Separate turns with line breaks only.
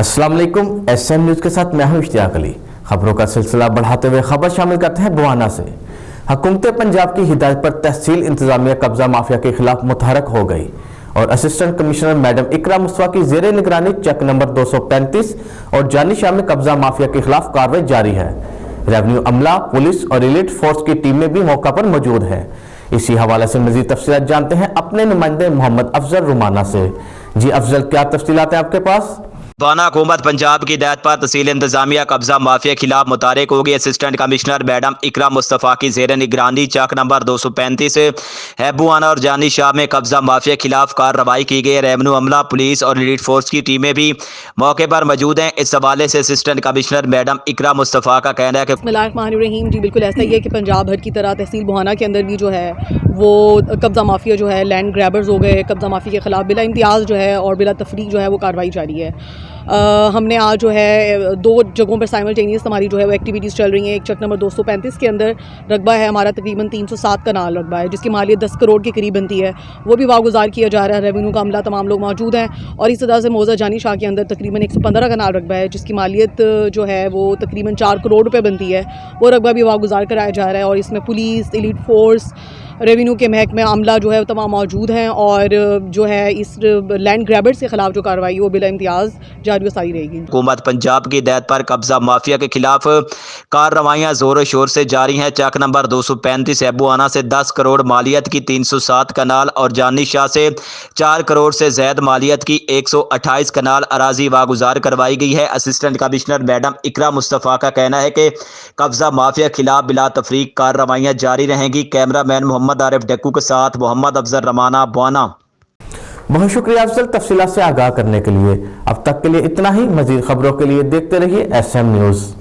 अस्सलाम वालेकुम। SM news के साथ मैं हूं इश्तियाक अली। खबरों का सिलसिला बढ़ाते हुए खबर शामिल करते हैं बुआना से। हुकूमत पंजाब की हिदायत पर तहसील इंतजामिया कब्जा माफिया के खिलाफ मुतहरक हो गई और असिस्टेंट कमिश्नर मैडम इकरा मुस्तफा की ज़ेरे निगरानी चेक नंबर 235 और जानिशा में कब्जा माफिया के खिलाफ कार्रवाई जारी है। रेवेन्यू अमला, पुलिस और एलीट फोर्स की टीमें भी मौका पर मौजूद है। इसी हवाले से मजीद तफसीलात जानते हैं अपने नुमाइंदे मोहम्मद अफजल रुमाना से। जी अफजल, क्या तफसीलात हैं आपके पास?
बाना हुकूमत पंजाब की हिदायत पर तहसील इंतजामिया कब्जा माफिया खिलाफ मुतारिक होगी। असिस्टेंट कमिश्नर मैडम इकरा मुस्तफा की ज़ेर निगरानी चक नंबर 235 हैबुआना और जानी शाह में कब्जा माफिया खिलाफ कार्रवाई की गई। रेवेन्यू अमला, पुलिस और एलीट फोर्स की टीमें भी मौके पर मौजूद हैं। इस हवाले से असिस्टेंट कमिश्नर मैडम इकरा मुस्तफा का कहना है कि
बिस्मिल्लाहिर्रहमानिर्रहीम। जी बिल्कुल ऐसा ही है कि पंजाब भर की तरह तहसील बुआना के अंदर भी जो है वो कब्जा माफिया जो है, लैंड ग्रैबर्स हो गए, कब्जा माफिया के खिलाफ बिला इम्तियाज़ जो है और बिला तफरीक जो है वो कार्रवाई जारी है। हमने आज जो है 2 जगहों पर साइमल्टेनियस हमारी जो है वो एक्टिविटीज़ चल रही हैं। एक चक नंबर 235 के अंदर रकबा है हमारा तकरीबन 307 कनाल रकबा है, जिसकी मालियत 10 करोड़ के करीब बनती है। वो भी वागुजार किया जा रहा है। रेवेन्यू का अमला तमाम लोग मौजूद हैं और इस तरह से मौजा जानी शाह के अंदर तकरीबन 115 कनाल रकबा है, जिसकी मालियत जो है वो तकरीबन 4 करोड़ रुपये बनती है। वो रकबा भी वागुजार कराया जा रहा है और इसमें पुलिस, एलीट फोर्स, रेवेन्यू के महकमे अमला जो है तमाम मौजूद हैं और जो है इस लैंड ग्रैबर्स के खिलाफ जो कार्रवाई है वो बिला इम्तियाज़ जारी व सारी रहेगी।
हुकूमत पंजाब की हिदायत पर कब्जा माफिया के खिलाफ कार्रवाइयाँ जोर शोर से जारी हैं। चक नंबर 235 हैबुआना से 10 करोड़ मालियत की 307 कनाल और जानी शाह से 4 करोड़ से ज़ैद मालियत की 128 कनाल अराजी वागुजार करवाई गई है। असिस्टेंट कमिश्नर मैडम इकरा मुस्तफा का कहना है कि कब्जा माफिया के खिलाफ बिला तफरीक कार्रवाइयाँ जारी रहेंगी। कैमरा मैन मोहम्मद आरिफ डेक्कू के साथ मोहम्मद अफजल रमाना, बुआना।
बहुत शुक्रिया अफजल तफसीलात से आगाह करने के लिए। अब तक के लिए इतना ही। मजीद खबरों के लिए देखते रहिए SM न्यूज़।